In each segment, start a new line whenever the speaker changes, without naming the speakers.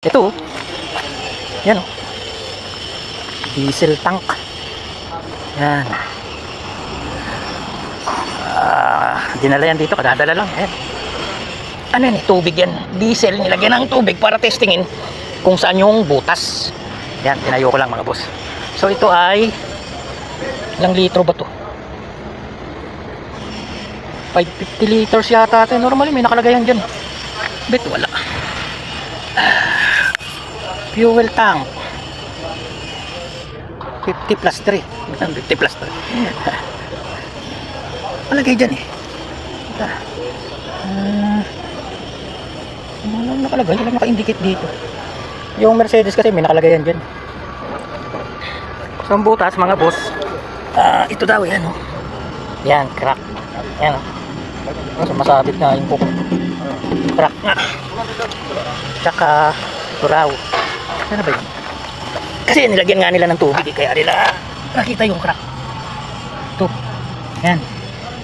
Ito, yan o. Diesel tank. Yan. Dinala yan dito, kadadala lang. Ayan. Ano yan, tubig yan. Diesel, nilagyan ng tubig para testingin kung saan yung butas. Yan, tinayo ko lang mga boss. So ito ay ilang litro ba to? 550 liters yata ito. Normally may nakalagayan dyan. Bet wala. Fuel tank 50 plus 3. 50 plus 3. Malagay dyan eh. Walang nakalagay, walang naka-indicate dito. Yung Mercedes kasi may nakalagay yan dyan. So ang butas mga boss, ito daw yan oh. Yan, crack. Yan oh. So masabit na yung kuko. Crack nga. Tsaka turaw. Ano ba yun? Kasi nilagyan nga nila ng tubig eh, kaya nila nakita yung crack. Ito. Yan.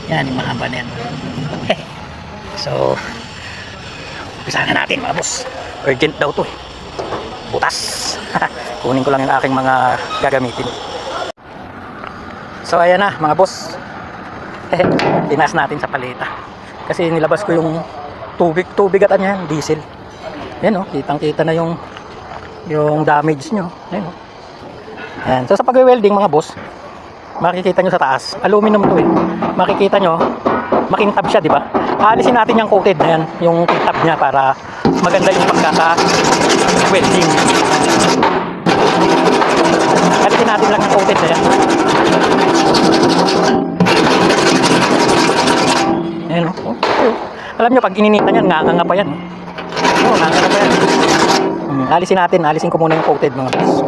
Yan, yung mahaba na yan. So, umpisahan na natin mga boss. Urgent daw to eh. Butas. Kunin ko lang yung aking mga gagamitin. So, ayan na mga boss. Tinas natin sa paleta. Kasi nilabas ko yung tubig at yan, diesel. Yan o, kitang-kita na yung damage nyo. Ayan o. Ayan. So, sa pag-welding mga boss, makikita nyo sa taas, aluminum to eh. Makikita nyo, makintab siya, di ba? Aalisin natin yung coated na yan, yung kintab niya para maganda yung pagkaka-welding. Aalisin natin lang yung coated na yan. Ayan o. Alam nyo, pag ininitan yan, nga pa yan. Oo, nga pa yan. Alisin ko muna yung coated mga boss.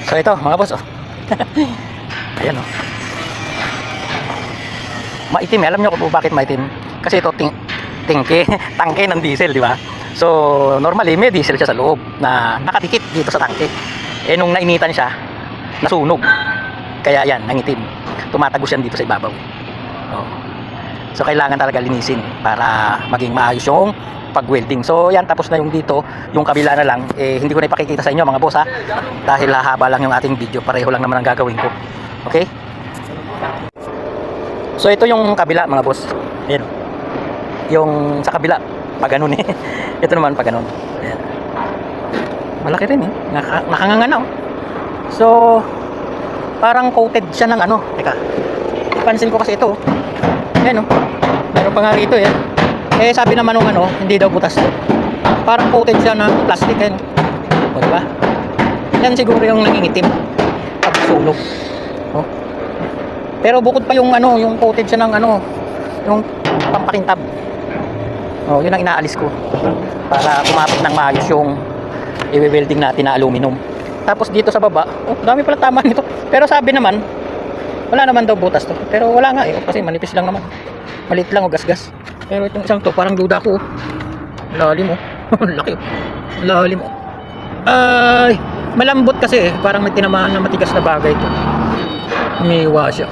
So ito mga boss oh. Ayan oh. Maitim, alam nyo kung bakit maitim? Kasi ito tangke ng diesel, di ba? So normally may diesel siya sa loob na nakadikit dito sa tangke. Eh nung nainitan siya, nasunog. Kaya yan, nangitim. Tumatagos yan dito sa ibabaw. Oh. So kailangan talaga linisin para maging maayos yung pag-welding. So yan, tapos na yung dito, yung kabila na lang, eh hindi ko na ipakikita sa inyo mga boss ha, dahil hahaba lang yung ating video, pareho lang naman ang gagawin ko. Okay? So ito yung kabila mga boss. Ayan. Yung sa kabila, pag ganun eh. Ito naman pag ganun. Ayan. Malaki rin eh. Nakanganga na oh. So parang coated siya ng ano. Teka, ipansin ko kasi ito. Ayan oh. Meron pa nga rito eh. Eh sabi naman nung ano, hindi daw butas. Parang coated siya ng plastic eh. O diba? Yan siguro yung nangingitim pag sunog. Oh. Pero bukod pa yung ano, yung coated siya ng ano, yung pampakintab. Oh, yun ang inaalis ko. Para kumapit ng maayos yung i-welding natin na aluminum. Tapos dito sa baba, oh, dami pala tama nito. Pero sabi naman, wala naman daw butas to. Pero wala nga eh, kasi manipis lang naman. Maliit lang o gasgas. Pero itong isang to, parang duda ko. Lalim oh. Laki oh. Lalim oh. Ay, malambot kasi eh. Parang may tinamaan na matigas na bagay ito. Umiiwa siya.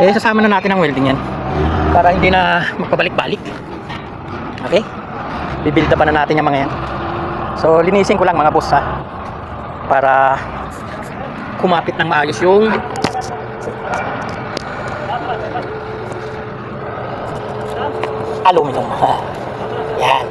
Eh, sasama na natin ang welding yan. Para hindi na magpabalik-balik. Okay? Bibilda pa na natin yung mga yan. So, linisin ko lang mga boss ha. Para kumapit ng maayos yung aluminum. Yan.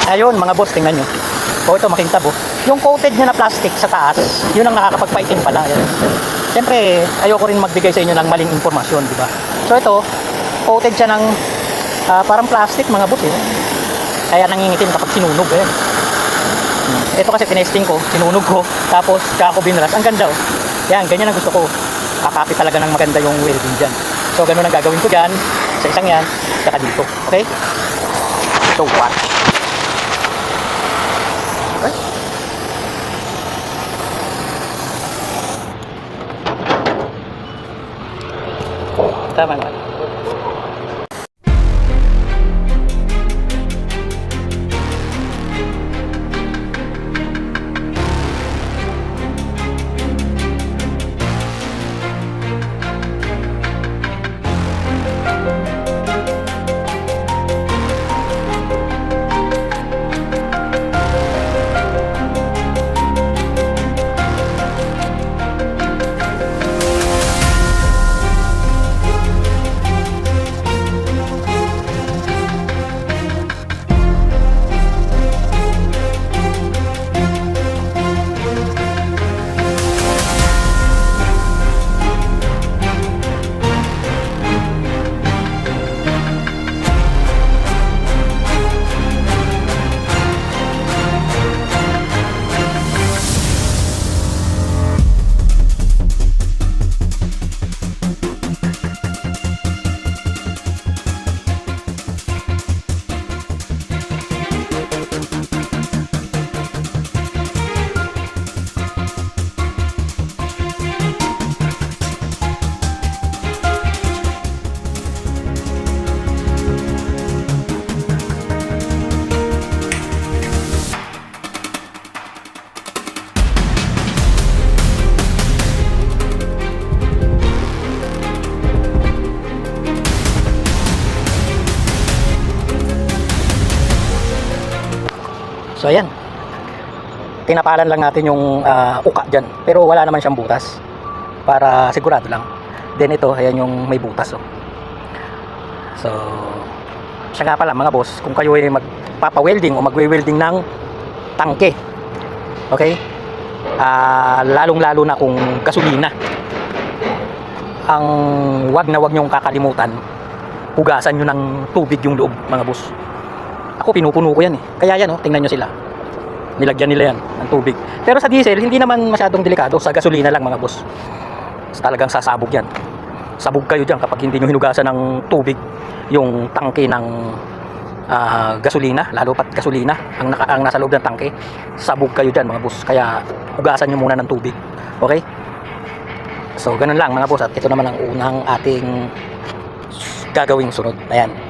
Ayun mga boss, tingnan nyo. O ito makintab oh. Yung coated niya na plastic sa taas, yun ang nakakapagpaitim pala. Yan. Siyempre, ayoko rin magbigay sa inyo ng maling impormasyon, di ba? So ito, coated siya ng parang plastic mga boss eh. Kaya nangingitim kapag sinunog eh. Ito kasi tinesting ko, sinunog ko, tapos kako binras. Ang ganda oh. Yan, ganyan ang gusto ko. Kakapit talaga ng maganda yung welding dyan. So ganun ang gagawin ko dyan, sa isang yan, saka dito. Okay? So what? Okay. Tama naman. So ayan, tinapalan lang natin yung uka dyan, pero wala naman siyang butas, para sigurado lang. Then ito, ayan yung may butas oh. So siya nga pala mga boss, kung kayo ay magpapa-welding o magwe-welding ng tangke, okay, lalong lalo na kung gasolina, ang wag na wag nyong kakalimutan, hugasan nyo ng tubig yung loob mga boss. Ako pinupuno ko yan eh. Kaya yan oh, tingnan nyo sila. Nilagyan nila yan ng tubig. Pero sa diesel, hindi naman masyadong delikado. Sa gasolina lang mga boss. Talagang sasabog yan. Sabog kayo dyan kapag hindi nyo hinugasan ng tubig yung tangke ng gasolina. Lalo pat gasolina ang nasa loob ng tangke. Sabog kayo dyan mga boss. Kaya hugasan nyo muna ng tubig. Okay? So ganun lang mga boss. At ito naman ang unang ating gagawing sunod. Ayan.